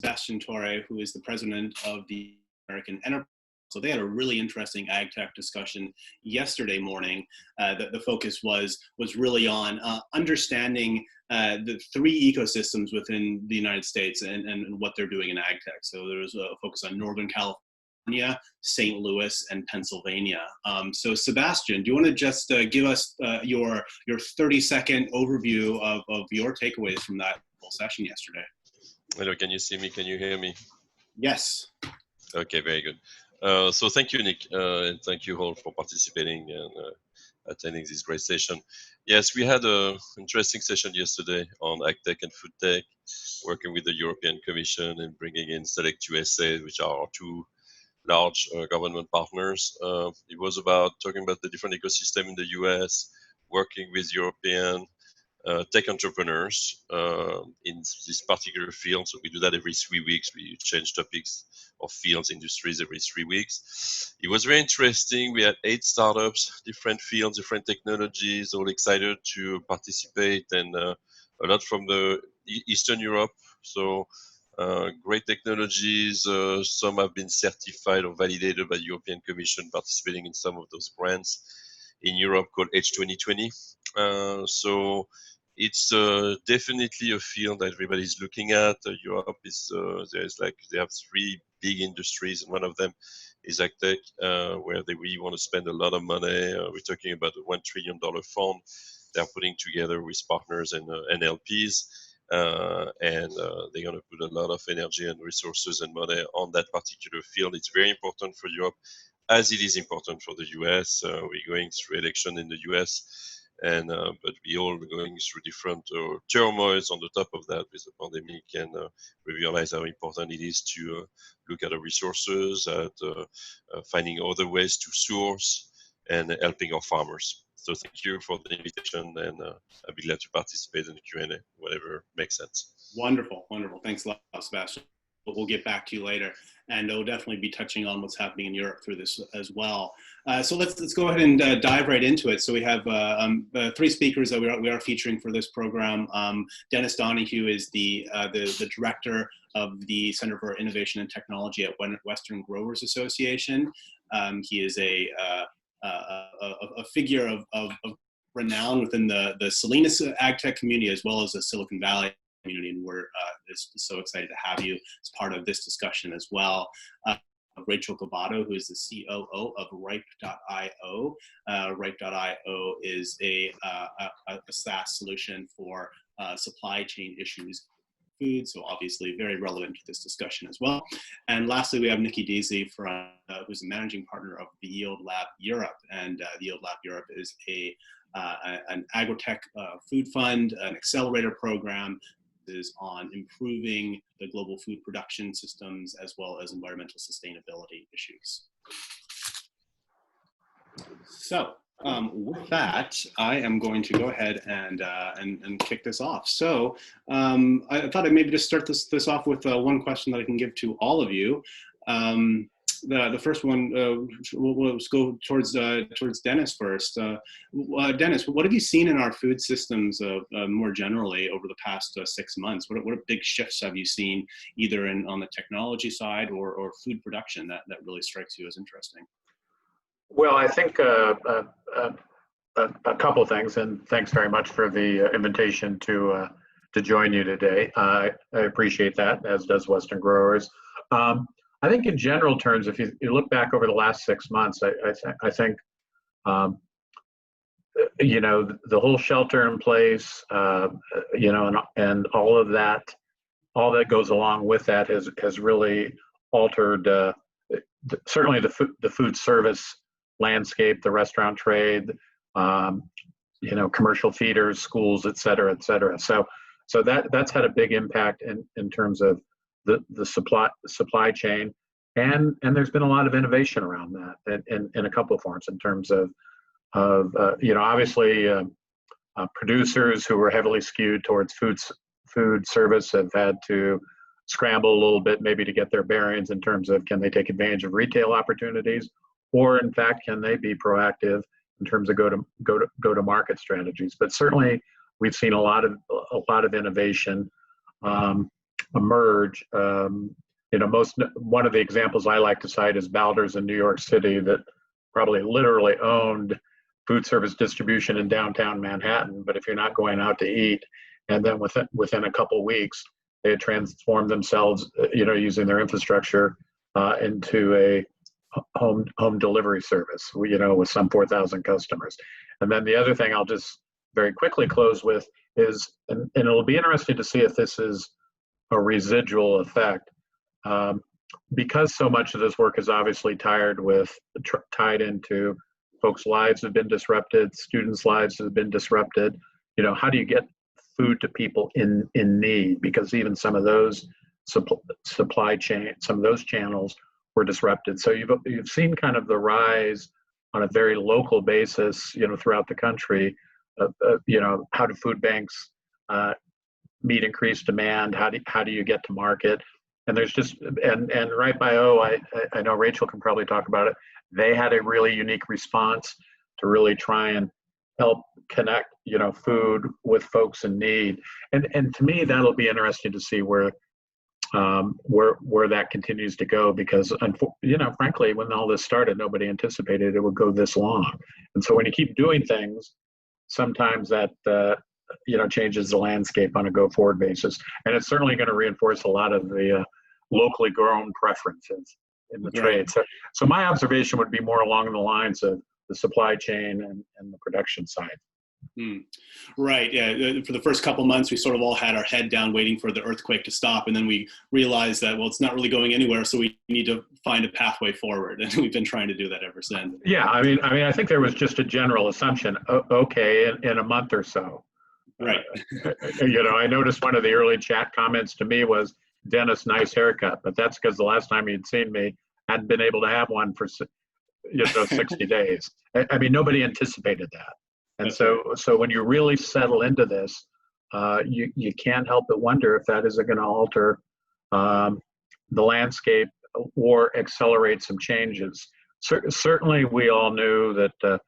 Sebastian Torre, who is the president of the American Enterprise. So they had a really interesting ag tech discussion yesterday morning. The focus was really on understanding the three ecosystems within the United States and what they're doing in ag tech. So there was a focus on Northern California, St. Louis, and Pennsylvania. So Sebastian, do you want to just give us your 30-second overview of your takeaways from that whole session yesterday? Hello, can you see me? Can you hear me? Yes. Okay, very good. So thank you, Nick, and thank you all for participating and attending this great session. Yes, we had an interesting session yesterday on AgTech and Food Tech, working with the European Commission and bringing in Select USA, which are our two large government partners. It was about talking about the different ecosystem in the US, working with European tech entrepreneurs in this particular field. So we do that every 3 weeks. We change topics of fields, industries every 3 weeks. It was very interesting. We had 8 startups, different fields, different technologies, all excited to participate, and a lot from the Eastern Europe. So great technologies. Some have been certified or validated by the European Commission, participating in some of those grants in Europe called H2020. So it's definitely a field that everybody's looking at. Europe is they have 3 big industries, and one of them is AgTech, where they really want to spend a lot of money. We're talking about a $1 trillion fund they're putting together with partners and LPs, and they're going to put a lot of energy and resources and money on that particular field. It's very important for Europe, as it is important for the US. We're going through election in the US, and but we all going through different turmoils on the top of that with the pandemic, and we realize how important it is to look at the resources, at finding other ways to source and helping our farmers. So thank you for the invitation, and I'll be glad to participate in the Q&A, whatever makes sense. Wonderful, wonderful. Thanks a lot, Sebastian. We'll get back to you later, and we'll definitely be touching on what's happening in Europe through this as well. So let's go ahead and dive right into it. So we have 3 speakers that we are featuring for this program. Dennis Donahue is the director of the Center for Innovation and Technology at Western Growers Association. He is a figure of renown within the Salinas ag tech community, as well as the Silicon Valley community, and we're so excited to have you as part of this discussion as well. Rachel Cavato, who is the COO of Ripe.io. Ripe.io is a SaaS solution for supply chain issues in food, so obviously very relevant to this discussion as well. And lastly, we have Nikki Deasy, who's the managing partner of the Yield Lab Europe, and the Yield Lab Europe is an agri-tech food fund, an accelerator program is on improving the global food production systems as well as environmental sustainability issues. So with that, I am going to go ahead and kick this off. So I thought I'd maybe just start this off with one question that I can give to all of you. The first one, we'll go towards Dennis first. Dennis, what have you seen in our food systems more generally over the past 6 months? What big shifts have you seen, either on the technology side or food production, that really strikes you as interesting? Well, I think a couple of things, and thanks very much for the invitation to join you today. I appreciate that, as does Western Growers. I think in general terms, if you look back over the last 6 months, I think, you know, the whole shelter in place, you know, and all that goes along with that has really altered certainly the food service landscape, the restaurant trade, you know, commercial feeders, schools, et cetera, et cetera. So that's had a big impact in terms of the supply chain, and there's been a lot of innovation around that in a couple of forms, in terms of you know, obviously producers who were heavily skewed towards food service have had to scramble a little bit, maybe to get their bearings in terms of, can they take advantage of retail opportunities, or in fact, can they be proactive in terms of go to market strategies? But certainly we've seen a lot of innovation. emerge. One of the examples I like to cite is Baldur's in New York City, that probably literally owned food service distribution in downtown Manhattan. But if you're not going out to eat, and then within a couple weeks, they had transformed themselves, using their infrastructure into a home delivery service, with some 4,000 customers. And then the other thing I'll just very quickly close with is, and it'll be interesting to see if this is a residual effect, because so much of this work is obviously tied into folks' lives have been disrupted, students' lives have been disrupted. How do you get food to people in need? Because even some of those supply chain, some of those channels were disrupted. So you've seen kind of the rise on a very local basis, throughout the country. How do food banks meet increased demand? How do you get to market? And there's just and Right by I know Rachel can probably talk about it. They had a really unique response to really try and help connect food with folks in need. And to me, that'll be interesting to see where that continues to go, because frankly, when all this started, nobody anticipated it would go this long. And so when you keep doing things, sometimes that changes the landscape on a go-forward basis. And it's certainly going to reinforce a lot of the locally grown preferences in the trade. So my observation would be more along the lines of the supply chain and the production side. Right. Yeah. For the first couple months, we sort of all had our head down waiting for the earthquake to stop. And then we realized that, well, it's not really going anywhere. So we need to find a pathway forward. And we've been trying to do that ever since. Yeah. I think there was just a general assumption, okay, in a month or so. Right. I noticed one of the early chat comments to me was, "Dennis, nice haircut." But that's because the last time he'd seen me, I hadn't been able to have one for 60 days. Nobody anticipated that. And so when you really settle into this, you can't help but wonder if that isn't going to alter the landscape or accelerate some changes. Certainly, we all knew that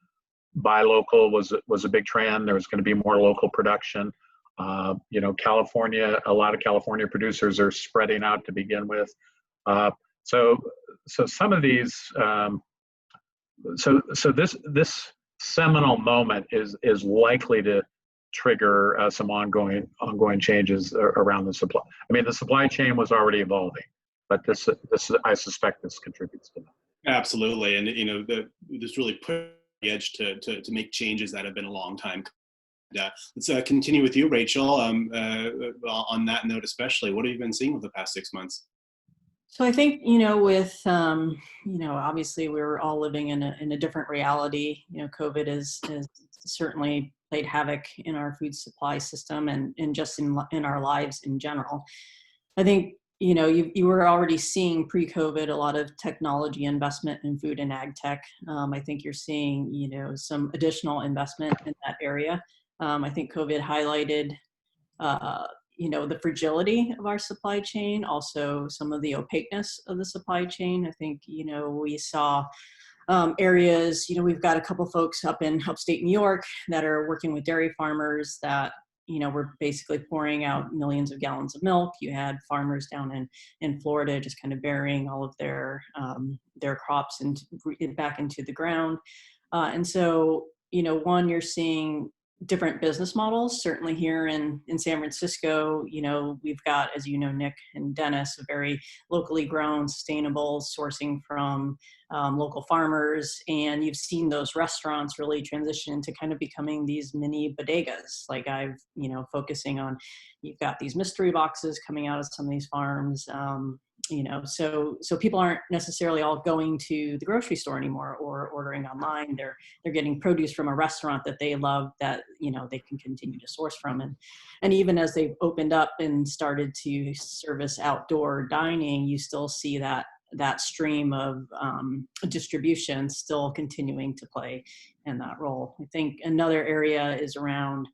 buy local was a big trend. There was going to be more local production. California, a lot of California producers are spreading out to begin with. So some of these, this seminal moment is likely to trigger some ongoing changes around the supply. The supply chain was already evolving, but this I suspect this contributes to that. Absolutely, and this really put the edge to make changes that have been a long time. Let's continue with you, Rachel. On that note, especially, what have you been seeing over the past 6 months? So I think, with, obviously we're all living in a different reality. COVID has certainly played havoc in our food supply system and just in our lives in general. I think, you were already seeing pre-COVID a lot of technology investment in food and ag tech. I think you're seeing, some additional investment in that area. I think COVID highlighted, the fragility of our supply chain, also some of the opaqueness of the supply chain. I think, we saw areas, we've got a couple folks up in upstate New York that are working with dairy farmers that, were basically pouring out millions of gallons of milk. You had farmers down in Florida just kind of burying all of their crops back into the ground. And so, you're seeing different business models. Certainly here in San Francisco, we've got, as Nick and Dennis, a very locally grown, sustainable sourcing from local farmers. And you've seen those restaurants really transition into kind of becoming these mini bodegas. Like focusing on, you've got these mystery boxes coming out of some of these farms. So people aren't necessarily all going to the grocery store anymore or ordering online. They're getting produce from a restaurant that they love, that they can continue to source from. And even as they've opened up and started to service outdoor dining, you still see that stream of distribution still continuing to play in that role. I think another area is around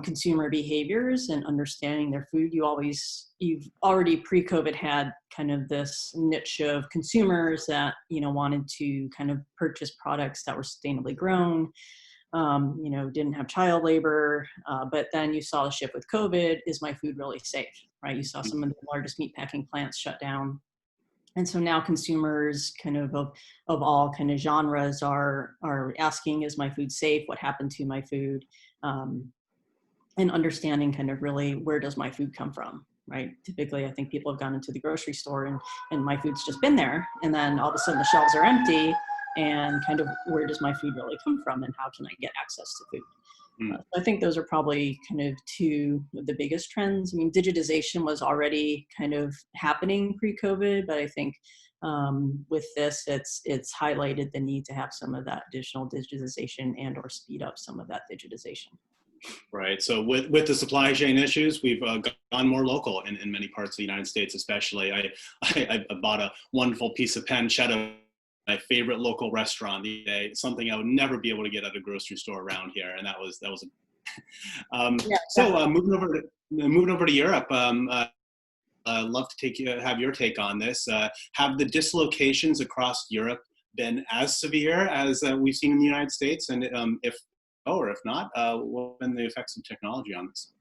consumer behaviors and understanding their food. You've already pre-COVID had kind of this niche of consumers that, wanted to kind of purchase products that were sustainably grown, didn't have child labor. But then you saw the shift with COVID. Is my food really safe? right? You saw some of the largest meat packing plants shut down. And so now consumers kind of all kind of genres are asking, is my food safe? What happened to my food? And understanding kind of really, where does my food come from, right? Typically, I think people have gone into the grocery store and my food's just been there. And then all of a sudden the shelves are empty, and kind of, where does my food really come from, and how can I get access to food? So I think those are probably kind of two of the biggest trends. I mean, digitization was already kind of happening pre-COVID, but I think with this, it's highlighted the need to have some of that additional digitization and or speed up some of that digitization. Right. So with the supply chain issues, we've gone more local in many parts of the United States, especially. I bought a wonderful piece of pancetta, my favorite local restaurant the day, something I would never be able to get at a grocery store around here, and that was so moving over to Europe. Love to have your take on this. Have the dislocations across Europe been as severe as we've seen in the United States? And if not, what have been the effects of technology on this?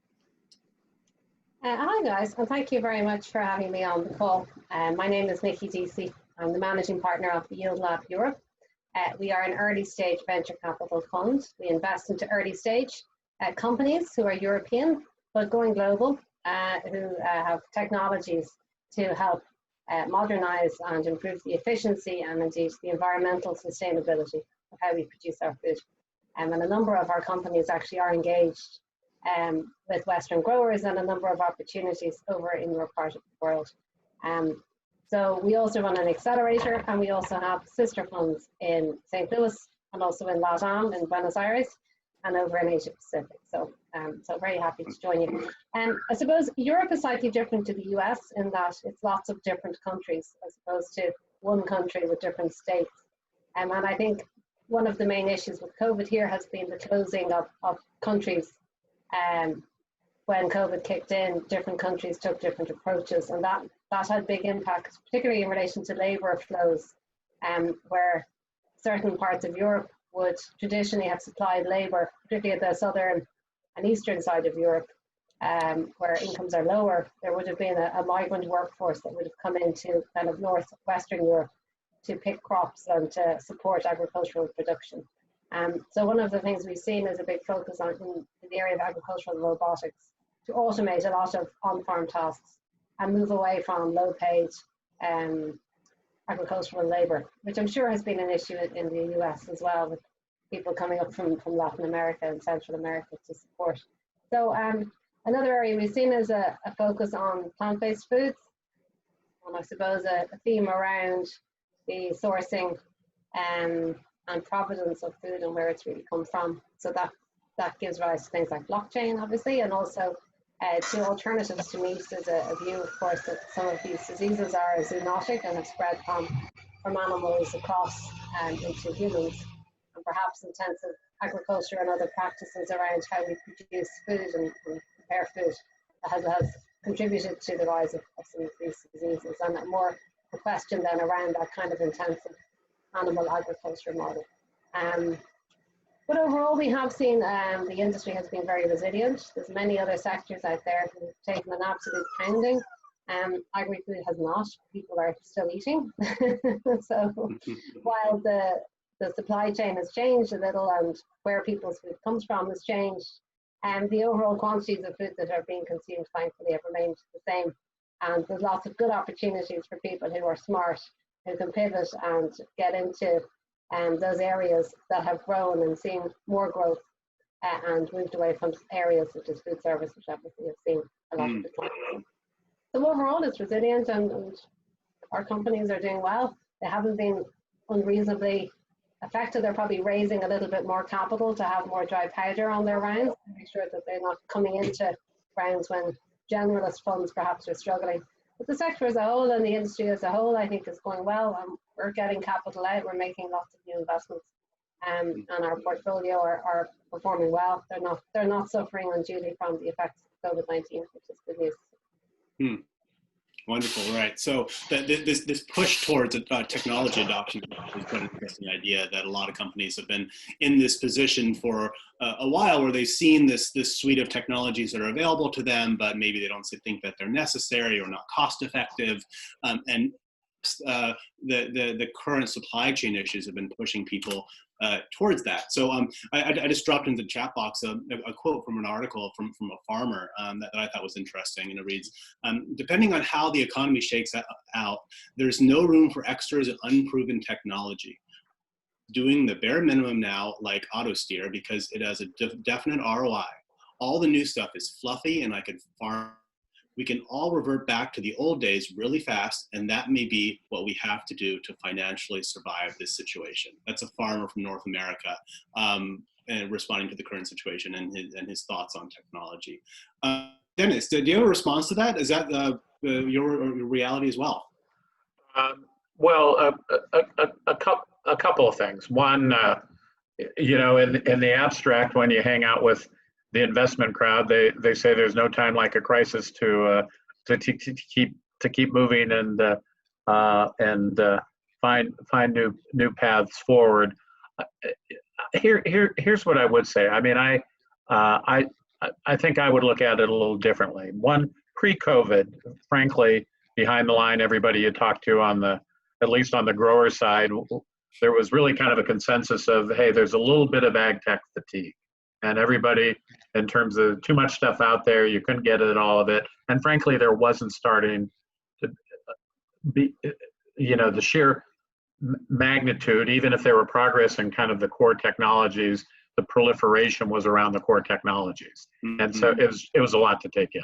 Hi guys, and thank you very much for having me on the call. My name is Nikki Deasy. I'm the managing partner of the Yield Lab Europe. We are an early stage venture capital fund. We invest into early stage companies who are European but going global, who have technologies to help modernize and improve the efficiency and indeed the environmental sustainability of how we produce our food. And a number of our companies actually are engaged with Western growers and a number of opportunities over in your part of the world. So we also run an accelerator, and we also have sister funds in St. Louis and also in LATAM in Buenos Aires and over in Asia Pacific. So very happy to join you. I suppose Europe is slightly different to the US in that it's lots of different countries as opposed to one country with different states. And I think one of the main issues with COVID here has been the closing of countries. When COVID kicked in, different countries took different approaches, and that had big impacts, particularly in relation to labour flows, where certain parts of Europe would traditionally have supplied labour, particularly at the southern and eastern side of Europe, where incomes are lower. There would have been a migrant workforce that would have come into kind of northwestern Europe to pick crops and to support agricultural production. So one of the things we've seen is a big focus on in the area of agricultural robotics to automate a lot of on-farm tasks and move away from low-paid agricultural labour, which I'm sure has been an issue in the US as well, with people coming up from Latin America and Central America to support. So another area we've seen is a focus on plant-based foods, and I suppose a theme around the sourcing and provenance of food and where it's really come from. So that gives rise to things like blockchain, obviously, and also to alternatives to meat. There's a view, of course, that some of these diseases are zoonotic and have spread from animals across into humans, and perhaps intensive agriculture and other practices around how we produce food and prepare food has contributed to the rise of some of these diseases, and a question then around that kind of intensive animal agriculture model. But overall, we have seen the industry has been very resilient. There's many other sectors out there who have taken an absolute pounding. Agri-food has not. People are still eating. So while the supply chain has changed a little and where people's food comes from has changed, the overall quantities of food that are being consumed, thankfully, have remained the same. And there's lots of good opportunities for people who are smart, who can pivot and get into those areas that have grown and seen more growth and moved away from areas such as food service, which obviously have seen a lot of decline. So overall, it's resilient, and our companies are doing well. They haven't been unreasonably affected. They're probably raising a little bit more capital to have more dry powder on their rounds to make sure that they're not coming into rounds when generalist funds perhaps are struggling. But the sector as a whole and the industry as a whole, I think, is going well. We're getting capital out. We're making lots of new investments, and our portfolio are performing well. They're not suffering unduly from the effects of COVID-19, which is good news. Wonderful, right? So this push towards technology adoption is quite an interesting idea. That a lot of companies have been in this position for a while, where they've seen this suite of technologies that are available to them, but maybe they don't think that they're necessary or not cost effective, and the current supply chain issues have been pushing people towards that. So I just dropped into the chat box a quote from an article from a farmer that I thought was interesting, and it reads, depending on how the economy shakes out, there's no room for extras and unproven technology. Doing the bare minimum now, like auto steer, because it has a definite ROI. All the new stuff is fluffy and I could farm. We can all revert back to the old days really fast, and that may be what we have to do to financially survive this situation. That's a farmer from North America, and responding to the current situation and his thoughts on technology. Dennis, do you have a response to that? Is that your reality as well? Well, a couple of things. One, you know, in the abstract, when you hang out with the investment crowd, they say there's no time like a crisis to keep moving and find new paths forward. Here's what I would say. I mean, I think I would look at it a little differently. One, pre-COVID, frankly, behind the line, everybody you talked to at least on the grower side, there was really kind of a consensus of, hey, there's a little bit of ag tech fatigue. And everybody, in terms of too much stuff out there, you couldn't get at all of it. And frankly, there wasn't starting to be, you know, the sheer magnitude, even if there were progress in kind of the core technologies, the proliferation was around the core technologies. Mm-hmm. And so it was a lot to take in.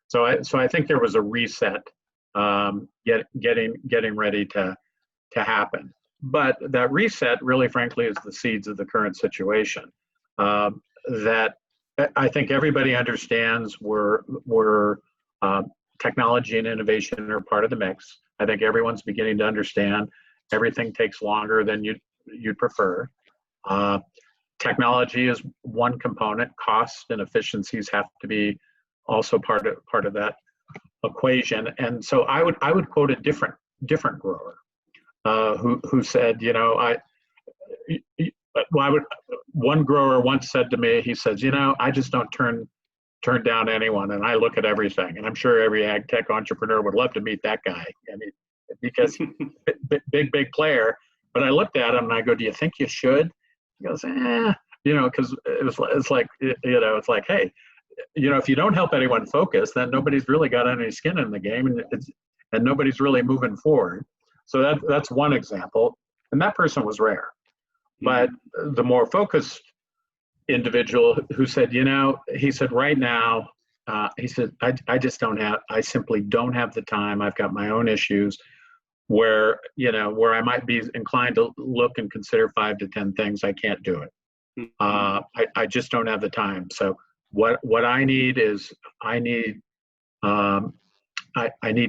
So I think there was a reset getting ready to happen. But that reset really, frankly, is the seeds of the current situation. That I think everybody understands where technology and innovation are part of the mix. I think everyone's beginning to understand everything takes longer than you'd prefer. Technology is one component. Cost and efficiencies have to be also part of that equation. And so I would quote a different grower who said, you know, one grower once said to me, he says, you know, I just don't turn down anyone, and I look at everything. And I'm sure every ag tech entrepreneur would love to meet that guy, because big player. But I looked at him and I go, do you think you should? He goes, you know, because it's like, you know, it's like, hey, you know, if you don't help anyone focus, then nobody's really got any skin in the game, and nobody's really moving forward. So that's one example, and that person was rare. But the more focused individual who said, you know, he said, right now, he said, I simply don't have the time. I've got my own issues where I might be inclined to look and consider 5 to 10 things. I can't do it. I just don't have the time. So what I need is I need to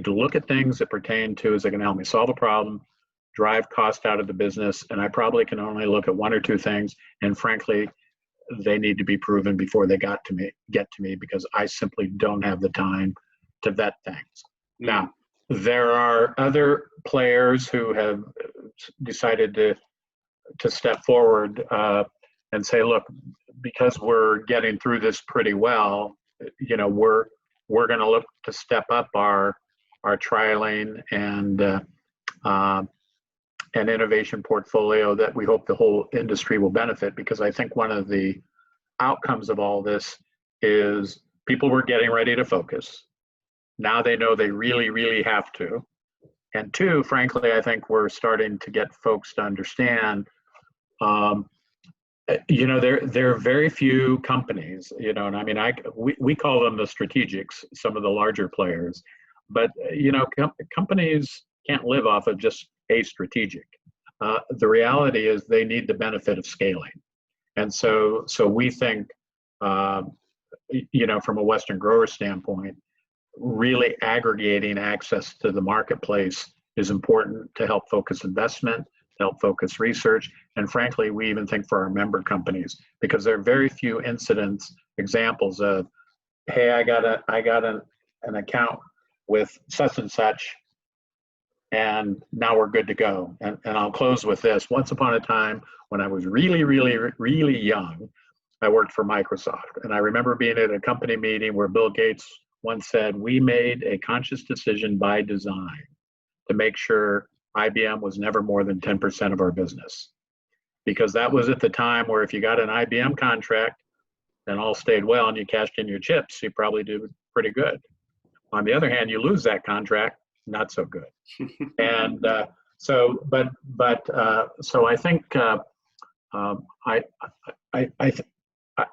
look at things that pertain to, is it going to help me solve a problem, drive cost out of the business, and I probably can only look at 1 or 2 things, and frankly, they need to be proven before they get to me, because I simply don't have the time to vet things. Now, there are other players who have decided to step forward and say, look, because we're getting through this pretty well, you know, we're going to look to step up our trialing and innovation portfolio that we hope the whole industry will benefit, because I think one of the outcomes of all this is people were getting ready to focus. Now they know they really, really have to. And 2, frankly, I think we're starting to get folks to understand, you know, there are very few companies, you know, and I mean, we call them the strategics, some of the larger players, but, you know, companies can't live off of just a strategic. The reality is they need the benefit of scaling. And so we think, you know, from a Western grower standpoint, really aggregating access to the marketplace is important to help focus investment, to help focus research, and frankly, we even think for our member companies, because there are very few examples of, hey, I got an account with such and such, and now we're good to go. And I'll close with this. Once upon a time, when I was really, really, really young, I worked for Microsoft. And I remember being at a company meeting where Bill Gates once said, we made a conscious decision by design to make sure IBM was never more than 10% of our business. Because that was at the time where if you got an IBM contract and all stayed well and you cashed in your chips, you probably did pretty good. On the other hand, you lose that contract, not so good. And so I think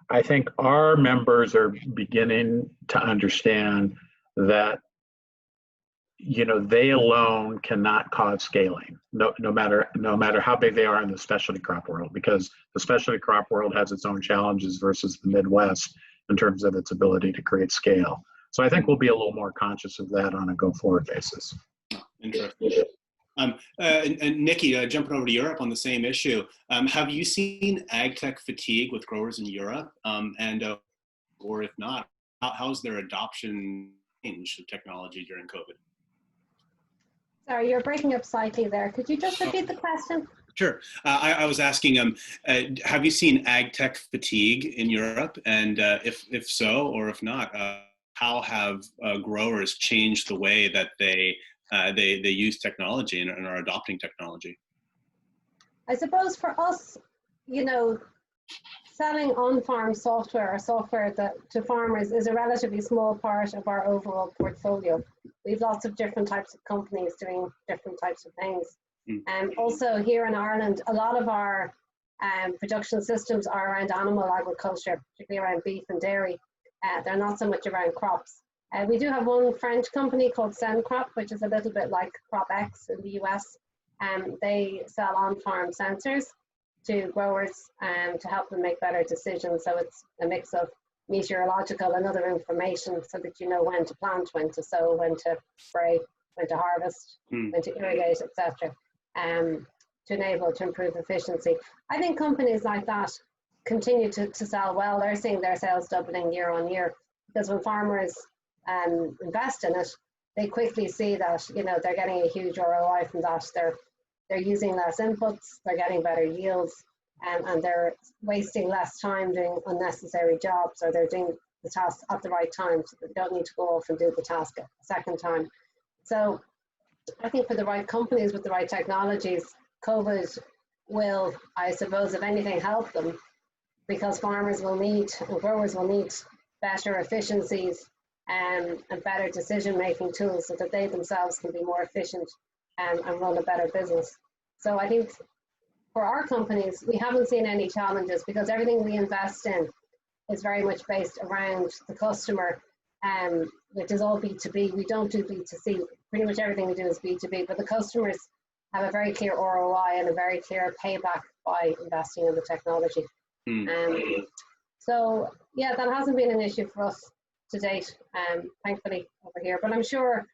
I think our members are beginning to understand that, you know, they alone cannot cause scaling, no matter how big they are in the specialty crop world, because the specialty crop world has its own challenges versus the Midwest in terms of its ability to create scale. So I think we'll be a little more conscious of that on a go-forward basis. Interesting. And Nikki, jumping over to Europe on the same issue, have you seen ag tech fatigue with growers in Europe? Or if not, how's their adoption changed of technology during COVID? Sorry, you're breaking up slightly there. Could you just repeat the question? Sure. I was asking, have you seen ag tech fatigue in Europe? And if so, or if not, how have growers changed the way that they use technology and are adopting technology? I suppose for us, you know, selling on-farm software or software to farmers is a relatively small part of our overall portfolio. We have lots of different types of companies doing different types of things. And also here in Ireland, a lot of our production systems are around animal agriculture, particularly around beef and dairy. They're not so much around crops. We do have one French company called SenCrop, which is a little bit like CropX in the US. They sell on-farm sensors to growers to help them make better decisions. So it's a mix of meteorological and other information so that you know when to plant, when to sow, when to spray, when to harvest, when to irrigate, etc. To enable to improve efficiency. I think companies like that continue to sell well. They're seeing their sales doubling year on year, because when farmers invest in it, they quickly see that, you know, they're getting a huge ROI from that. They're using less inputs, they're getting better yields, and they're wasting less time doing unnecessary jobs, or they're doing the task at the right time, so they don't need to go off and do the task a second time. So I think for the right companies with the right technologies, COVID will, I suppose, if anything, help them, because farmers will need and growers will need better efficiencies and better decision-making tools so that they themselves can be more efficient and run a better business. So I think for our companies, we haven't seen any challenges, because everything we invest in is very much based around the customer, which is all B2B. We don't do B2C. Pretty much everything we do is B2B, but the customers have a very clear ROI and a very clear payback by investing in the technology. So yeah, that hasn't been an issue for us to date, thankfully, over here. But I'm sure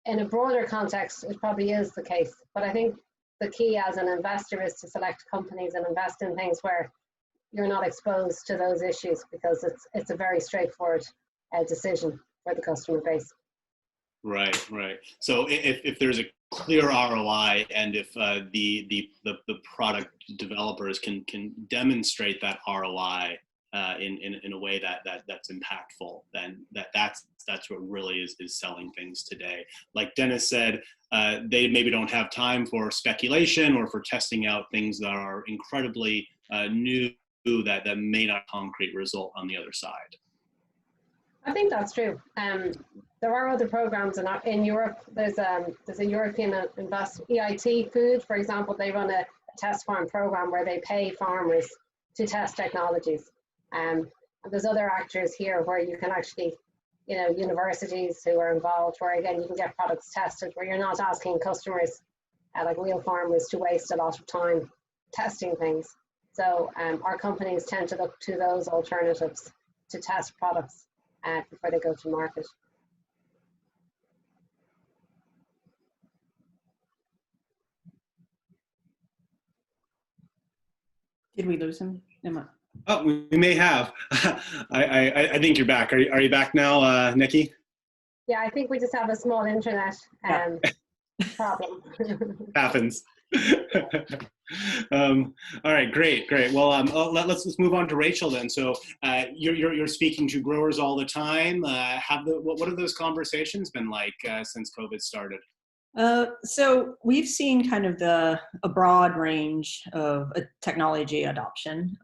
in a broader context, it probably is the case. But I think the key as an investor is to select companies and invest in things where you're not exposed to those issues, because it's a very straightforward decision for the customer base. Right. So if there's a clear ROI, and if the product developers can demonstrate that ROI in a way that's impactful, then that's what really is selling things today. Like Dennis said, they maybe don't have time for speculation or for testing out things that are incredibly new, that may not concrete result on the other side. I think that's true. There are other programs in Europe. There's a European EIT Food, for example. They run a test farm program where they pay farmers to test technologies. And there's other actors here where you can actually, you know, universities who are involved, where again you can get products tested, where you're not asking customers, like real farmers, to waste a lot of time testing things. So our companies tend to look to those alternatives to test products before they go to market. Did we lose him? Emma? Oh, we may have. I think you're back. Are you back now, Nikki? Yeah, I think we just have a small internet problem. Happens. All right, great. Well, let's move on to Rachel then. So you're speaking to growers all the time. What have those conversations been like since COVID started? So we've seen kind of a broad range of technology adoption.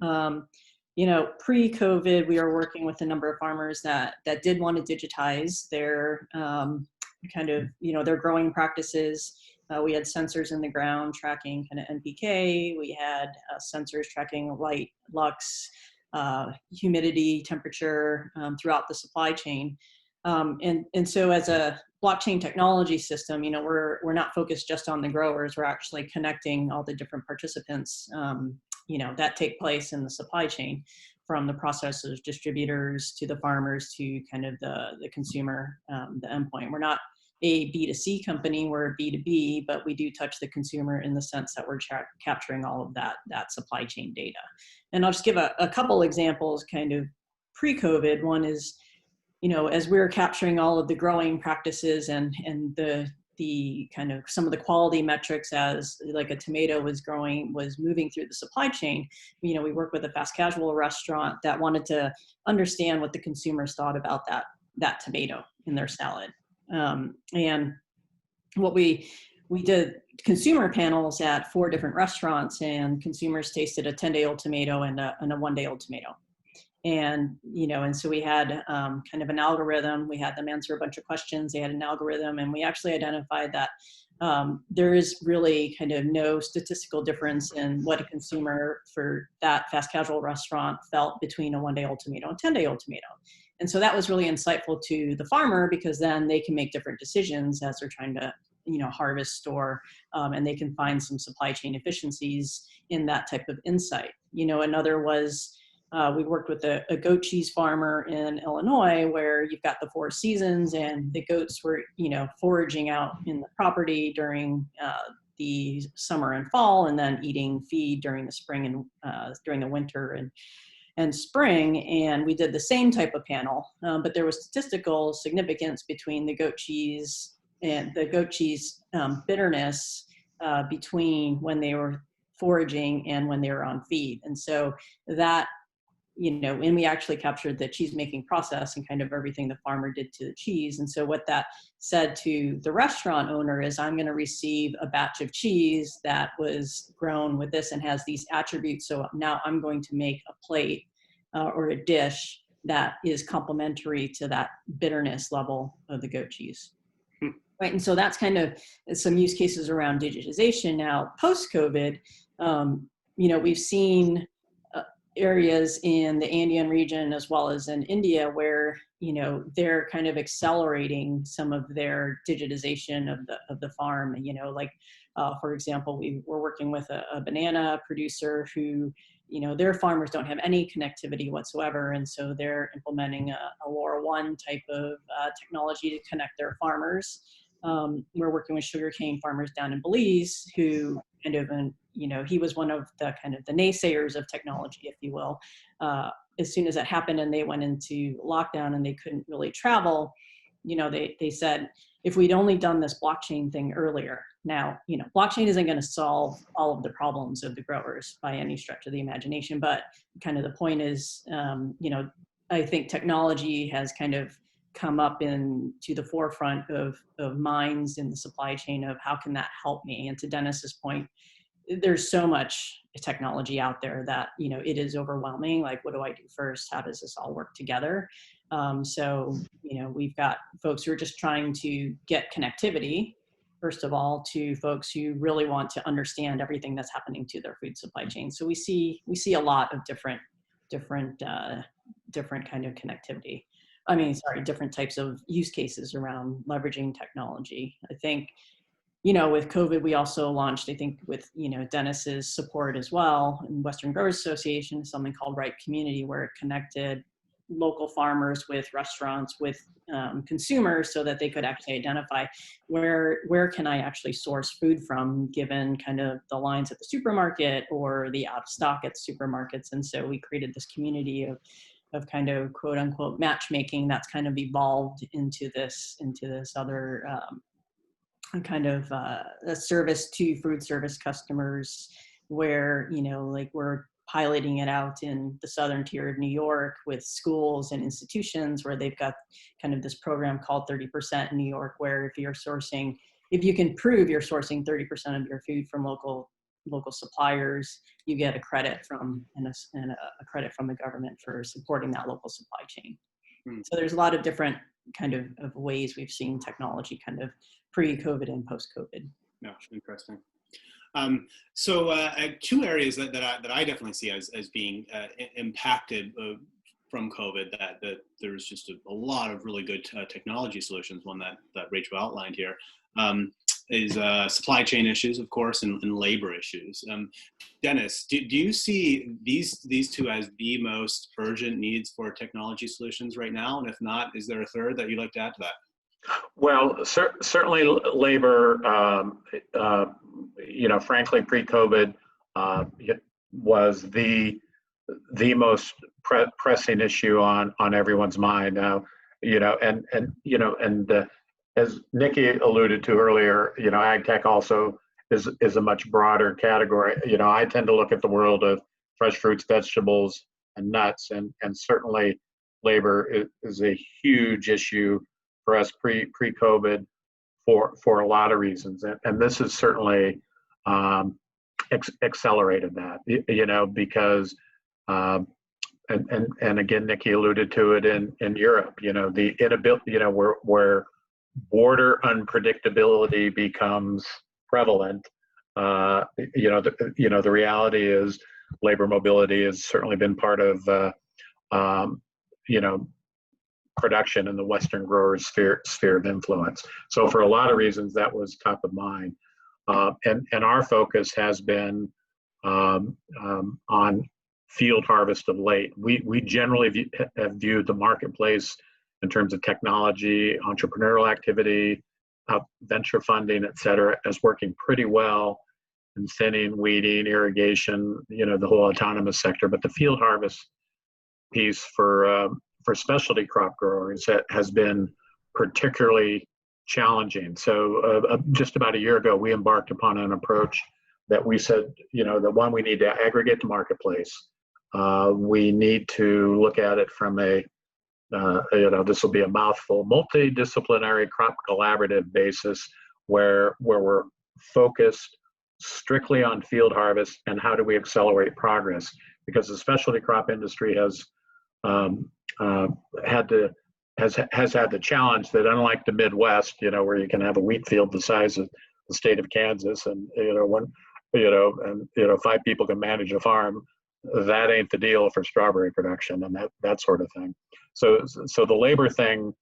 Pre-COVID, we were working with a number of farmers that did want to digitize their their growing practices. We had sensors in the ground tracking kind of NPK. We had sensors tracking light, lux, humidity, temperature throughout the supply chain. And so as a blockchain technology system, we're not focused just on the growers. We're actually connecting all the different participants, that take place in the supply chain, from the processors, distributors, to the farmers, to kind of the consumer, the endpoint. We're not a B2C company, we're a B2B, but we do touch the consumer in the sense that we're capturing all of that supply chain data. And I'll just give a couple examples kind of pre-COVID. One is, as we're capturing all of the growing practices and the kind of some of the quality metrics, as like a tomato was moving through the supply chain, we work with a fast casual restaurant that wanted to understand what the consumers thought about that tomato in their salad. And what we did consumer panels at 4 different restaurants, and consumers tasted a 10-day-old tomato and a 1-day-old tomato. And, and so we had kind of an algorithm. We had them answer a bunch of questions. They had an algorithm, and we actually identified that there is really kind of no statistical difference in what a consumer for that fast casual restaurant felt between a 1-day-old tomato and a 10-day-old tomato. And so that was really insightful to the farmer, because then they can make different decisions as they're trying to, harvest, store, and they can find some supply chain efficiencies in that type of insight. Another was, we worked with a goat cheese farmer in Illinois, where you've got the 4 seasons, and the goats were, foraging out in the property during the summer and fall, and then eating feed during the spring and during the winter and spring. And we did the same type of panel, but there was statistical significance between the goat cheese and the goat cheese bitterness between when they were foraging and when they were on feed. And so that, and we actually captured the cheese making process and kind of everything the farmer did to the cheese. And so what that said to the restaurant owner is, I'm going to receive a batch of cheese that was grown with this and has these attributes. So now I'm going to make a plate or a dish that is complementary to that bitterness level of the goat cheese. Right. And so that's kind of some use cases around digitization. Now, post-COVID, we've seen areas in the Andean region as well as in India where, they're kind of accelerating some of their digitization of the farm. For example, we're working with a banana producer who, their farmers don't have any connectivity whatsoever. And so they're implementing a LoRaWAN type of technology to connect their farmers. We're working with sugarcane farmers down in Belize who kind of, he was one of the kind of the naysayers of technology, if you will. As soon as that happened and they went into lockdown and they couldn't really travel, they said, if we'd only done this blockchain thing earlier. Now, blockchain isn't going to solve all of the problems of the growers by any stretch of the imagination, but kind of the point is, I think technology has kind of come up to the forefront of minds in the supply chain of how can that help me? And to Dennis's point, there's so much technology out there that, it is overwhelming. Like, what do I do first? How does this all work together? So, we've got folks who are just trying to get connectivity, first of all, to folks who really want to understand everything that's happening to their food supply chain. So we see a lot of different kind of connectivity. Different types of use cases around leveraging technology. I think, with COVID, we also launched, I think with, Dennis's support as well, in Western Growers Association, something called Right Community, where it connected local farmers with restaurants, with consumers, so that they could actually identify where can I actually source food from, given kind of the lines at the supermarket or the out of stock at the supermarkets. And so we created this community kind of quote unquote matchmaking that's kind of evolved into this other kind of a service to food service customers, where, you know, like we're piloting it out in the southern tier of New York with schools and institutions, where they've got kind of this program called 30% in New York, where if you can prove you're sourcing 30% of your food from local suppliers, you get a credit from a credit from the government for supporting that local supply chain. So there's a lot of different kind of ways we've seen technology kind of pre-COVID and post-COVID. Yeah, interesting. So two areas that I definitely see as being impacted from COVID, that there's just a lot of really good technology solutions. One that Rachel outlined here is supply chain issues, of course, and labor issues. Dennis, do you see these two as the most urgent needs for technology solutions right now? And if not, is there a third that you'd like to add to that? Well, certainly labor, you know, frankly, pre-COVID was the most pressing issue on everyone's mind now, you know, and as Nikki alluded to earlier, you know, ag tech also is a much broader category. You know, I tend to look at the world of fresh fruits, vegetables, and nuts, and certainly labor is a huge issue for us pre-COVID for a lot of reasons, and this has certainly accelerated that, you know, because and again, Nikki alluded to it in Europe, you know, the inability, you know, where border unpredictability becomes prevalent. The reality is labor mobility has certainly been part of production in the Western growers' sphere of influence. So for a lot of reasons, that was top of mind. And our focus has been on field harvest of late. We generally have viewed the marketplace in terms of technology, entrepreneurial activity, venture funding, et cetera, as working pretty well in thinning, weeding, irrigation, you know, the whole autonomous sector. But the field harvest piece for specialty crop growers has been particularly challenging. So just about a year ago, we embarked upon an approach that we said, you know, that one, we need to aggregate the marketplace. We need to look at it from a, this will be a mouthful, multidisciplinary crop collaborative basis where we're focused strictly on field harvest and how do we accelerate progress, because the specialty crop industry has had the challenge that, unlike the Midwest, you know, where you can have a wheat field the size of the state of Kansas, and five people can manage a farm, that ain't the deal for strawberry production and that sort of thing. So the labor thing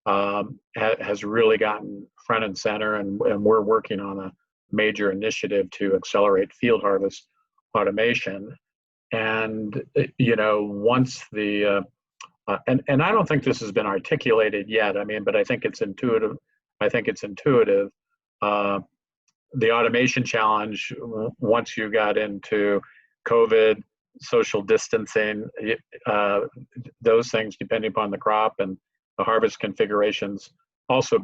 has really gotten front and center, and we're working on a major initiative to accelerate field harvest automation. And you know, once the and I don't think this has been articulated yet. I mean, but I think it's intuitive. The automation challenge, once you got into COVID, social distancing, those things, depending upon the crop and the harvest configurations, also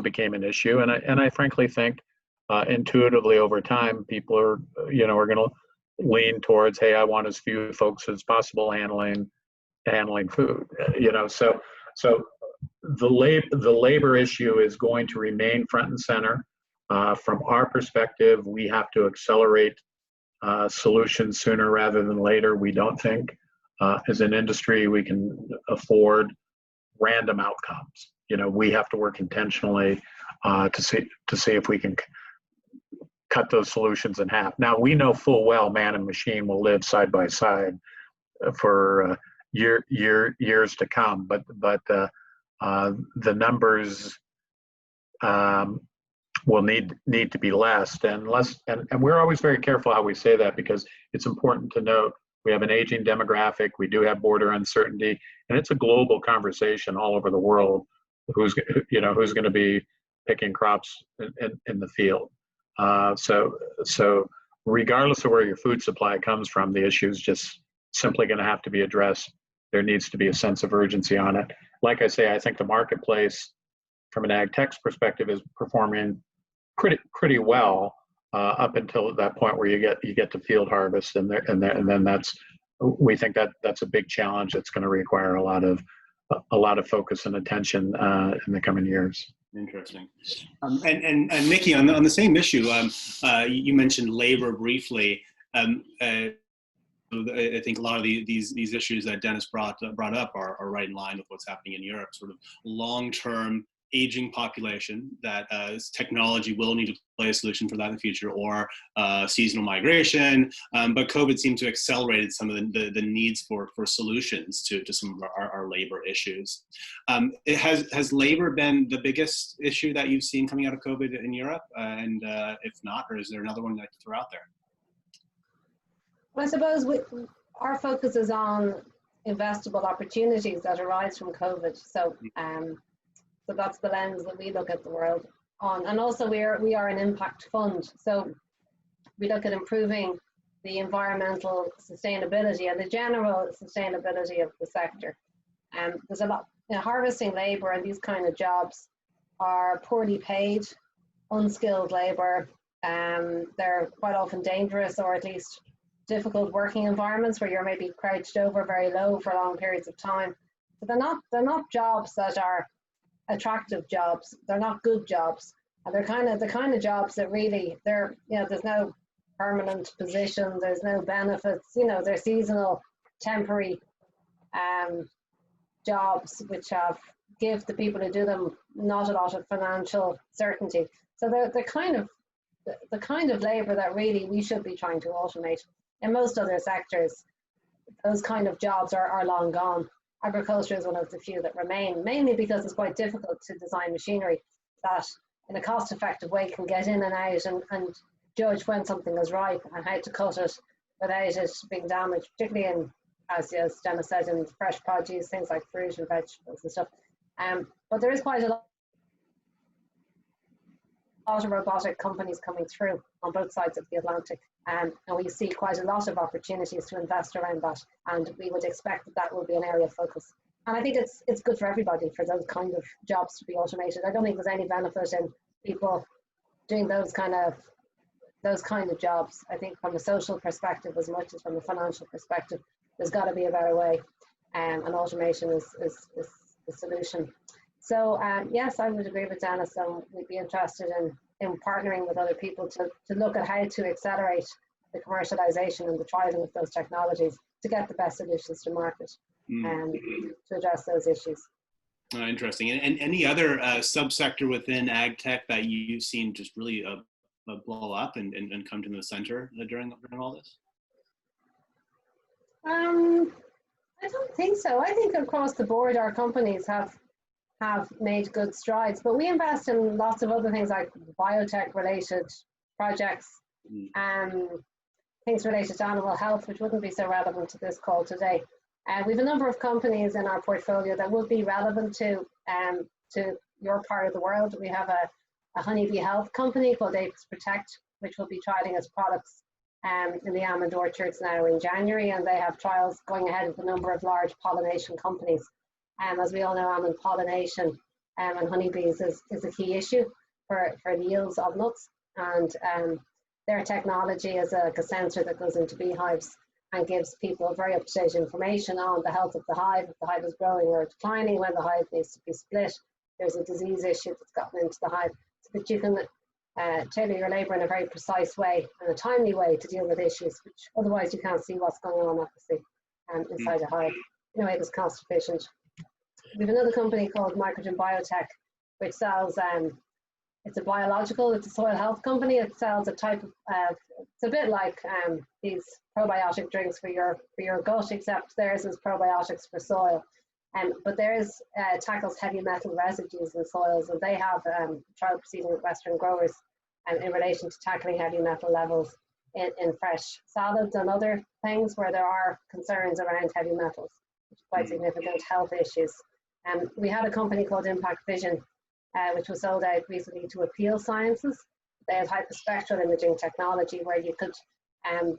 became an issue. And I frankly think intuitively over time, people are going to lean towards, hey, I want as few folks as possible handling food. So the labor issue is going to remain front and center. From our perspective, we have to accelerate solutions sooner rather than later. We don't think as an industry we can afford random outcomes. We have to work intentionally to see if we can cut those solutions in half. Now, we know full well man and machine will live side by side for years to come, but the numbers will need to be less, and we're always very careful how we say that, because it's important to note we have an aging demographic, we do have border uncertainty, and it's a global conversation all over the world who's going to be picking crops in the field. So regardless of where your food supply comes from, the issue is just simply going to have to be addressed there needs to be a sense of urgency on it. Like I say, I think the marketplace, from an ag tech's perspective, is performing pretty well up until that point where you get to field harvest, and then we think that's a big challenge that's going to require a lot of focus and attention in the coming years. Interesting. And Mickey, on the same issue, you mentioned labor briefly. I think a lot of these issues that Dennis brought up are right in line with what's happening in Europe. Sort of long-term aging population that technology will need to play a solution for that in the future, or seasonal migration. But COVID seemed to accelerate some of the needs for solutions to some of our labor issues. Has labor been the biggest issue that you've seen coming out of COVID in Europe? And if not, or is there another one that to throw out there? Well, I suppose our focus is on investable opportunities that arise from COVID. So so that's the lens that we look at the world on. And also we are an impact fund. So we look at improving the environmental sustainability and the general sustainability of the sector. There's a lot, harvesting labor and these kind of jobs are poorly paid, unskilled labor. They're quite often dangerous, or at least difficult working environments where you're maybe crouched over very low for long periods of time. But they're not jobs that are attractive jobs. They're not good jobs, and they're the kind of jobs that really there's no permanent position, there's no benefits. They're seasonal, temporary jobs which give the people who do them not a lot of financial certainty. So they're the kind of labor that really we should be trying to automate. In most other sectors, those kind of jobs are long gone. Agriculture is one of the few that remain, mainly because it's quite difficult to design machinery that in a cost-effective way can get in and out and judge when something is ripe and how to cut it without it being damaged, particularly in, as Dennis said, in fresh produce, things like fruit and vegetables and stuff. But there is quite a lot of robotic companies coming through on both sides of the Atlantic. And we see quite a lot of opportunities to invest around that, and we would expect that will be an area of focus. And I think it's good for everybody for those kind of jobs to be automated. I don't think there's any benefit in people doing those kind of jobs. I think from a social perspective as much as from a financial perspective, there's got to be a better way, and automation is the solution. So yes, I would agree with Dennis, and we'd be interested in partnering with other people to look at how to accelerate the commercialization and the trialing of those technologies to get the best solutions to market and to address those issues. Interesting. And any other subsector within ag tech that you've seen just really blow up and come to the center during all this? I don't think so. I think across the board our companies have made good strides, but we invest in lots of other things like biotech related projects, things related to animal health, which wouldn't be so relevant to this call today. We have a number of companies in our portfolio that would be relevant to your part of the world. We have a honeybee health company called Apis Protect, which will be trialing its products in the almond orchards now in January, and they have trials going ahead with a number of large pollination companies. As we all know, almond pollination and honeybees is a key issue for the yields of nuts, and their technology is a sensor that goes into beehives and gives people very up-to-date information on the health of the hive, if the hive is growing or declining, when the hive needs to be split, there's a disease issue that's gotten into the hive, so that you can tailor your labour in a very precise way and a timely way to deal with issues, which otherwise you can't see what's going on, obviously, inside a hive. In a way that's cost efficient. We have another company called Microgen Biotech, which sells, it's a soil health company. It sells a type of, it's a bit like these probiotic drinks for your gut, except theirs is probiotics for soil. But theirs tackles heavy metal residues in soils, and they have trial proceeding with Western growers in relation to tackling heavy metal levels in fresh salads and other things where there are concerns around heavy metals, which are quite significant health issues. We had a company called Impact Vision, which was sold out recently to Appeal Sciences. They had hyperspectral imaging technology where you could,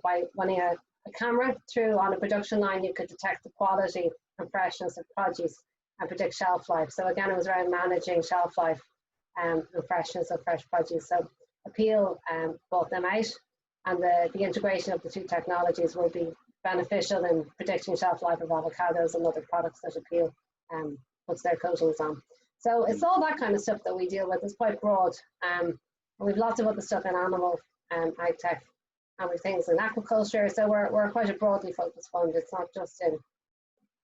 by running a camera through on a production line, you could detect the quality and freshness of produce and predict shelf life. So again, it was around managing shelf life and freshness of fresh produce. So Appeal bought them out, and the integration of the two technologies will be beneficial in predicting shelf life of avocados and other products that Appeal puts their coatings on. So it's all that kind of stuff that we deal with. It's quite broad. We've lots of other stuff in animal ag tech, and we've things in aquaculture. So we're quite a broadly focused fund. It's not just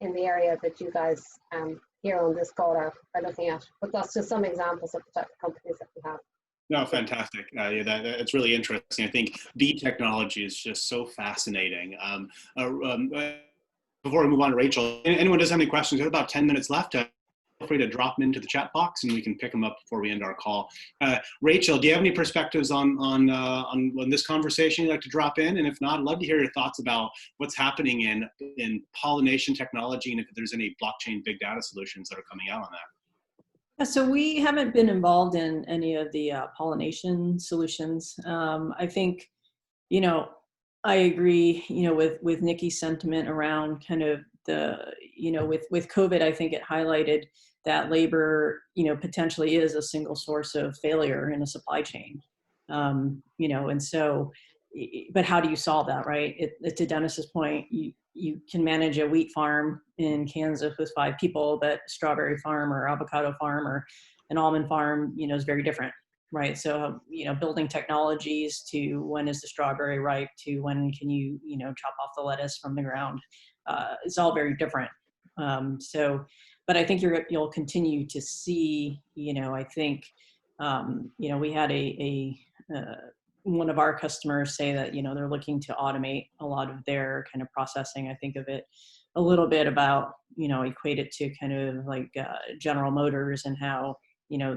in the area that you guys here on this call are looking at. But that's just some examples of the type of companies that we have. No, fantastic. Yeah, it's really interesting. I think bee technology is just so fascinating. Before we move on to Rachel, anyone does have any questions? We have about 10 minutes left. Feel free to drop them into the chat box and we can pick them up before we end our call. Rachel, do you have any perspectives on this conversation you'd like to drop in? And if not, I'd love to hear your thoughts about what's happening in pollination technology and if there's any blockchain big data solutions that are coming out on that. So we haven't been involved in any of the pollination solutions. I think, I agree, with Nikki's sentiment around kind of the, with COVID, I think it highlighted that labor, potentially is a single source of failure in a supply chain. And so, but how do you solve that, right? To Dennis's point, you can manage a wheat farm in Kansas with 5 people, but strawberry farm or avocado farm or an almond farm, is very different, right? So, building technologies to when is the strawberry ripe to when can you, chop off the lettuce from the ground, it's all very different. But I think you'll continue to see, I think, we had one of our customers say that, they're looking to automate a lot of their kind of processing. I think of it a little bit about, equate it to kind of like General Motors and how,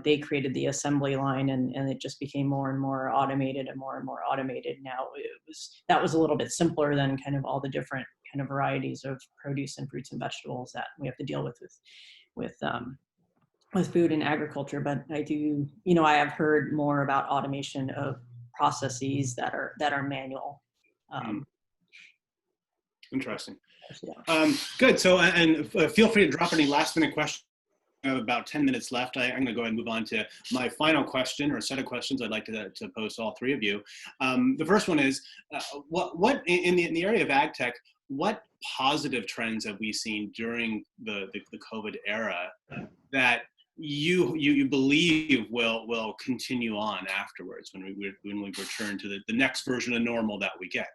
they created the assembly line and it just became more and more automated and more automated. Now that was a little bit simpler than kind of all the different kind of varieties of produce and fruits and vegetables that we have to deal with food and agriculture. But I do, I have heard more about automation of processes that are manual. Interesting. Yeah. Good. So, and feel free to drop any last minute questions. We have about 10 minutes left. I'm going to go ahead and move on to my final question or set of questions I'd like to pose to all 3 of you. The first one is, what in the area of ag tech, what positive trends have we seen during the COVID era that you believe will continue on afterwards when we return to the next version of normal that we get?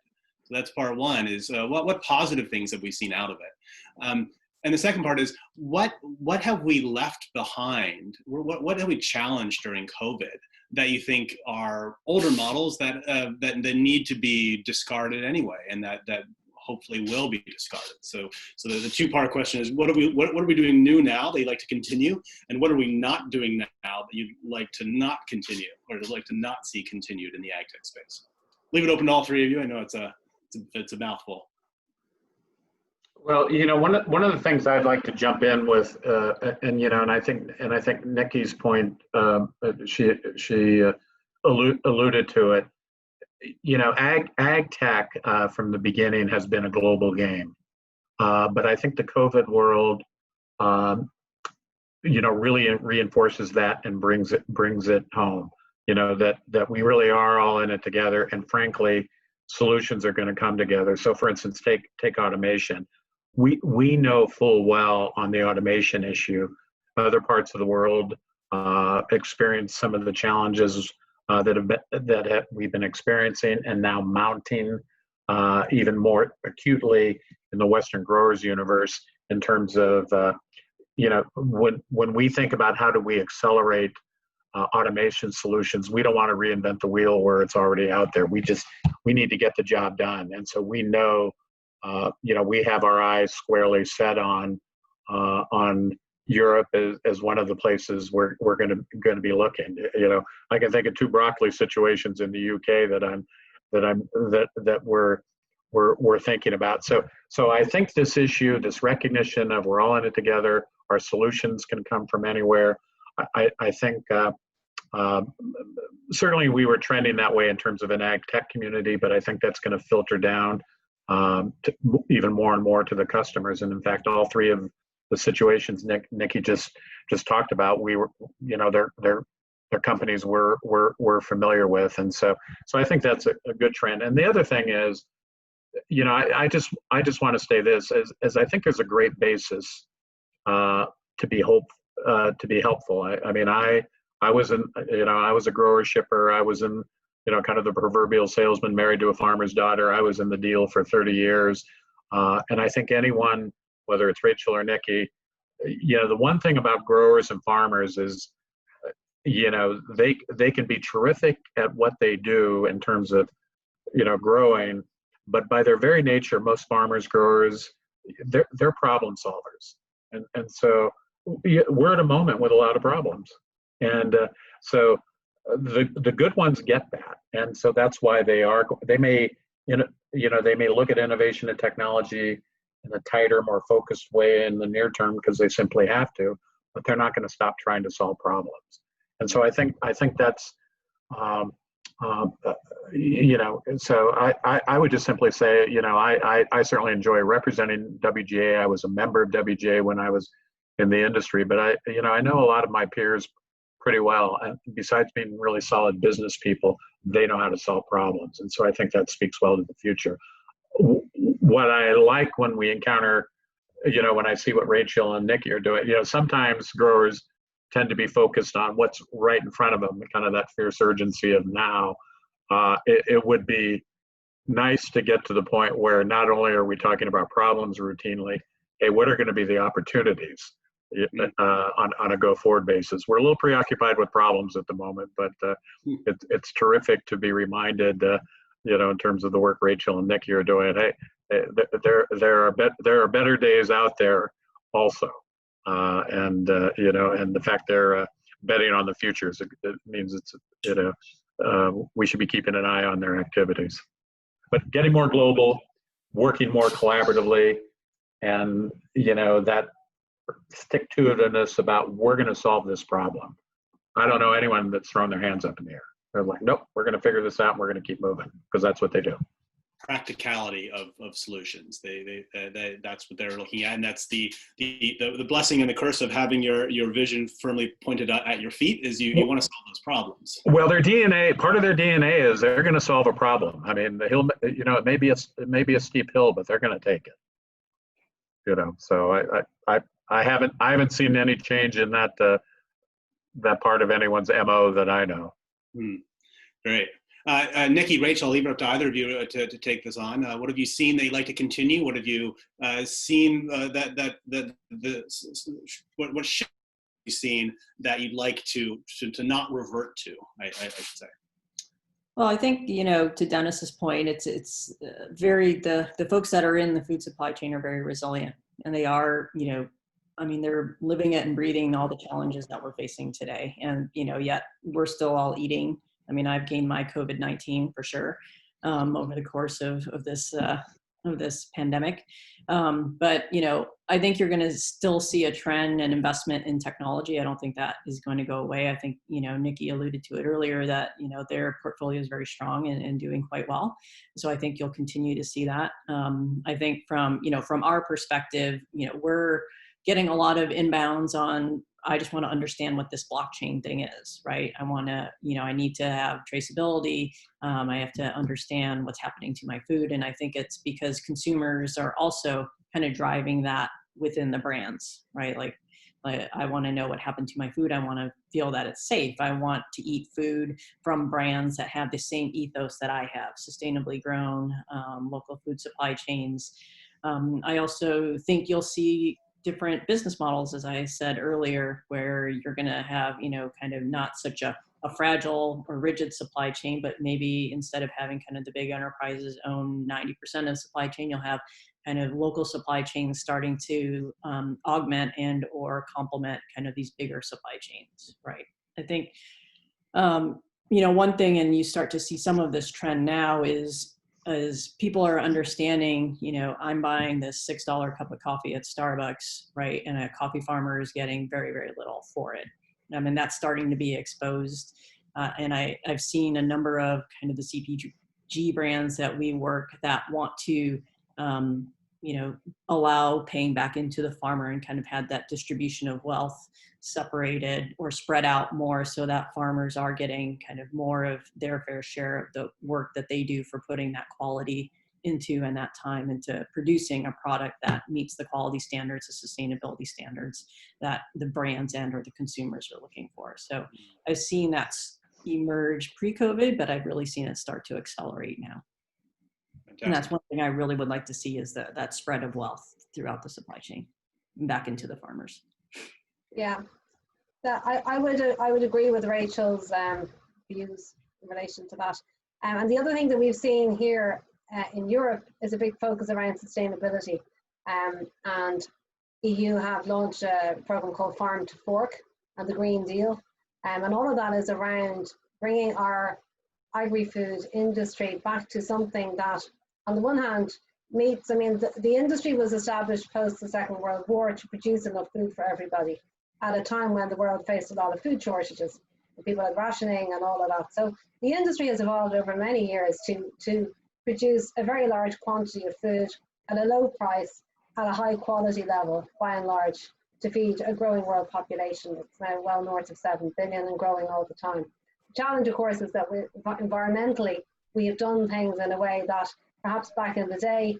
So that's part one, is what positive things have we seen out of it? And the second part is what have we left behind? What have we challenged during COVID that you think are older models that need to be discarded anyway, and that hopefully will be discarded? So the 2-part question is, what are we doing new now that you'd like to continue, and what are we not doing now that you'd like to not continue or like to not see continued in the ag tech space? Leave it open to all 3 of you. I know it's a mouthful. Well, one of the things I'd like to jump in with, and I think Nikki's point, she alluded to it. Ag tech from the beginning has been a global game, but I think the COVID world, really reinforces that and brings it home. That we really are all in it together, and frankly, solutions are going to come together. So, for instance, take automation. We know full well on the automation issue. Other parts of the world experience some of the challenges that we've been experiencing and now mounting even more acutely in the Western growers universe in terms of, when we think about how do we accelerate automation solutions, we don't want to reinvent the wheel where it's already out there. We need to get the job done. And so we know, we have our eyes squarely set on Europe as one of the places we're going to be looking. I can think of 2 broccoli situations in the UK that we're thinking about. So I think this issue, this recognition of we're all in it together, our solutions can come from anywhere. I think certainly we were trending that way in terms of an ag tech community, but I think that's going to filter down even more and more to the customers. And in fact, all three of the situations Nikki just talked about, we were, you know, their companies we're familiar with, and so I think that's a good trend. And the other thing is, you know, I just want to say this as I think there's a great basis to be helpful. I mean, I was a grower shipper. I was in, you know, kind of the proverbial salesman married to a farmer's daughter. I was in the deal for 30 years. And I think anyone, whether it's Rachel or Nikki, you know, the one thing about growers and farmers is, you know, they can be terrific at what they do in terms of, you know, growing, but by their very nature, most farmers, growers, they're problem solvers. And so we're at a moment with a lot of problems. And so the good ones get that. And so that's why they may look at innovation and technology in a tighter, more focused way in the near term because they simply have to, but they're not going to stop trying to solve problems. And so I think that's, you know, so I would just simply say, you know, I certainly enjoy representing WGA. I was a member of WGA when I was in the industry, but I know a lot of my peers pretty well. And besides being really solid business people, they know how to solve problems. And so I think that speaks well to the future. What I like when we encounter, you know, when I see what Rachel and Nikki are doing, you know, sometimes growers tend to be focused on what's right in front of them, kind of that fierce urgency of now. It would be nice to get to the point where not only are we talking about problems routinely, hey, what are going to be the opportunities on a go-forward basis? We're a little preoccupied with problems at the moment, but it's terrific to be reminded, you know, in terms of the work Rachel and Nikki are doing. Hey, there are better days out there also, and you know, and the fact they're betting on the futures, it means it's, you know, we should be keeping an eye on their activities. But getting more global, working more collaboratively, and, you know, that stick-to-itiveness about we're going to solve this problem. I don't know anyone that's thrown their hands up in the air. They're like, nope, we're going to figure this out and we're going to keep moving, because that's what they do. Practicality of solutions. That's what they're looking at, and that's the blessing and the curse of having your vision firmly pointed at your feet is you want to solve those problems. Well, their DNA, part of their DNA is they're going to solve a problem. I mean, the hill, you know, it may be a steep hill, but they're going to take it. You know, so I haven't seen any change in that part of anyone's MO that I know. Great. Nikki, Rachel, I'll leave it up to either of you to take this on. What have you seen that you'd like to continue? What have you seen what shift have you seen that you'd like to not revert to, I should say? Well, I think, you know, to Dennis's point, it's very, the folks that are in the food supply chain are very resilient, and they are, you know, I mean, they're living it and breathing all the challenges that we're facing today. And, you know, yet we're still all eating. I mean, I've gained my COVID-19 for sure over the course of this pandemic. But, you know, I think you're going to still see a trend and investment in technology. I don't think that is going to go away. I think, you know, Nikki alluded to it earlier that, you know, their portfolio is very strong and doing quite well. So I think you'll continue to see that. I think from our perspective, you know, we're getting a lot of inbounds on, I just want to understand what this blockchain thing is, right? I want to, you know, I need to have traceability. I have to understand what's happening to my food. And I think it's because consumers are also kind of driving that within the brands, right? Like I want to know what happened to my food. I want to feel that it's safe. I want to eat food from brands that have the same ethos that I have, sustainably grown, local food supply chains. I also think you'll see different business models, as I said earlier, where you're going to have, you know, kind of not such a fragile or rigid supply chain, but maybe instead of having kind of the big enterprises own 90% of supply chain, you'll have kind of local supply chains starting to augment and or complement kind of these bigger supply chains, right? I think, you know, one thing, and you start to see some of this trend now is people are understanding, you know, I'm buying this $6 cup of coffee at Starbucks, right? And a coffee farmer is getting very, very little for it. I mean, that's starting to be exposed. And I've seen a number of kind of the CPG brands that we work that want to you know, allow paying back into the farmer and kind of had that distribution of wealth separated or spread out more so that farmers are getting kind of more of their fair share of the work that they do for putting that quality into and that time into producing a product that meets the quality standards, the sustainability standards that the brands and or the consumers are looking for. So I've seen that emerge pre-COVID, but I've really seen it start to accelerate now. Fantastic. And that's one thing I really would like to see is that spread of wealth throughout the supply chain back into the farmers. Yeah, I would agree with Rachel's views in relation to that. And the other thing that we've seen here in Europe is a big focus around sustainability. And EU have launched a program called Farm to Fork and the Green Deal. And all of that is around bringing our agri-food industry back to something that, on the one hand, meets, I mean, the industry was established post the Second World War to produce enough food for everybody at a time when the world faced a lot of food shortages. People had rationing and all of that. So the industry has evolved over many years to produce a very large quantity of food at a low price, at a high quality level, by and large, to feed a growing world population. It's now well north of 7 billion and growing all the time. The challenge, of course, is that environmentally, we have done things in a way that perhaps back in the day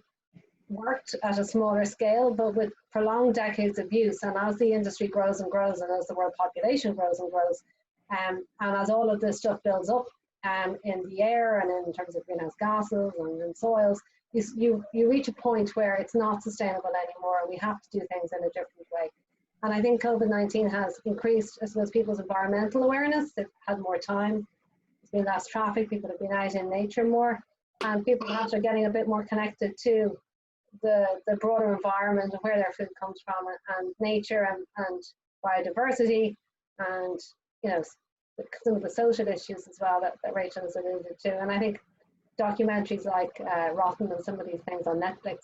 worked at a smaller scale, but with prolonged decades of use. And as the industry grows and grows, and as the world population grows and grows, and as all of this stuff builds up in the air and in terms of greenhouse gases and in soils, you reach a point where it's not sustainable anymore. We have to do things in a different way. And I think COVID-19 has increased, I suppose, people's environmental awareness. They've had more time. There's been less traffic. People have been out in nature more. And people perhaps are getting a bit more connected to the broader environment and where their food comes from, and nature and biodiversity, and, you know, some of the social issues as well that Rachel has alluded to. And I think documentaries like Rotten and some of these things on Netflix,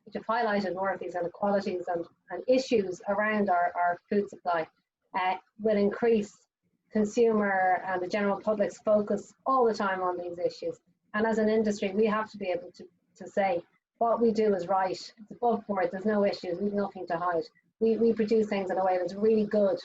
which have highlighted more of these inequalities and issues around our food supply, will increase consumer and the general public's focus all the time on these issues. And as an industry, we have to be able to say what we do is right. It's above board. There's no issues. We've nothing to hide. We produce things in a way that's really good,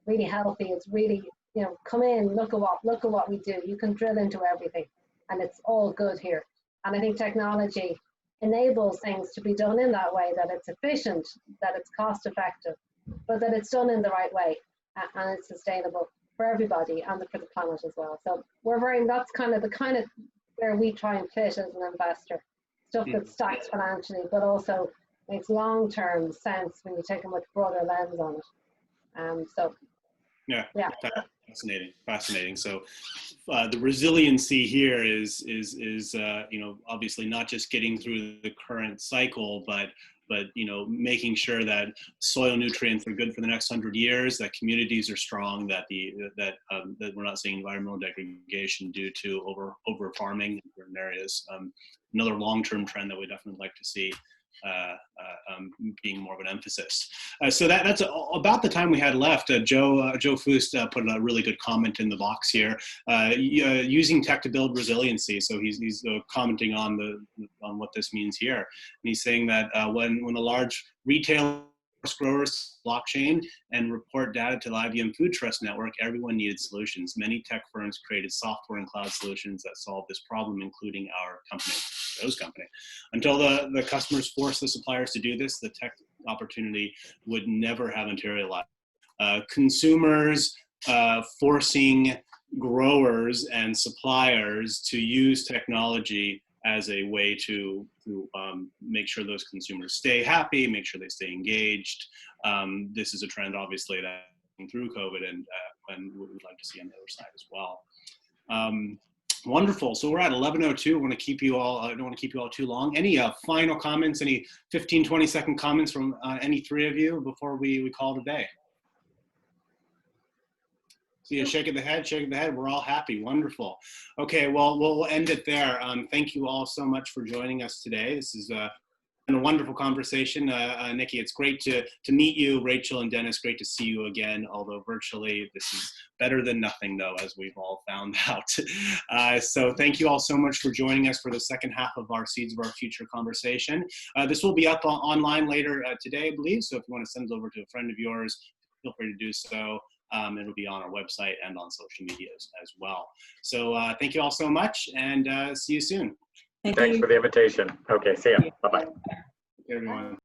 really healthy. It's really, you know, come in, look at what we do. You can drill into everything, and it's all good here. And I think technology enables things to be done in that way, that it's efficient, that it's cost effective, but that it's done in the right way, and it's sustainable for everybody and for the planet as well. So that's kind of where we try and fit as an investor. Stuff that stacks financially, but also makes long-term sense when you take a much broader lens on it. Yeah. Fascinating. So the resiliency here is you know, obviously not just getting through the current cycle, but you know, making sure that soil nutrients are good for the next 100 years, that communities are strong, that that we're not seeing environmental degradation due to over farming in certain areas. Another long-term trend that we definitely like to see being more of an emphasis. So that's about the time we had left. Joe Fust put a really good comment in the box here, using tech to build resiliency. So he's commenting on what this means here. And he's saying that when a large retail growers blockchain and report data to the IBM Food Trust Network, everyone needed solutions. Many tech firms created software and cloud solutions that solve this problem, including our company, Joe's company. Until the customers force the suppliers to do this, the tech opportunity would never have materialized. Consumers forcing growers and suppliers to use technology as a way to make sure those consumers stay happy, make sure they stay engaged. This is a trend, obviously, that through COVID and what we'd like to see on the other side as well. Wonderful. So we're at 11:02. I want to keep you all. I don't want to keep you all too long. Any final comments? Any 15, 20-second comments from any three of you before we call it a day? See you shaking the head. We're all happy. Wonderful. Okay, well, we'll end it there. Thank you all so much for joining us today. This is been a wonderful conversation. Nikki, it's great to meet you. Rachel and Dennis, great to see you again, although virtually. This is better than nothing, though, as we've all found out. So thank you all so much for joining us for the second half of our Seeds of Our Future conversation. This will be up online later today, I believe, so if you want to send it over to a friend of yours, feel free to do so. It'll be on our website and on social media as well. So thank you all so much, and see you soon. Thanks for the invitation. Okay, see ya. Bye-bye. Everyone.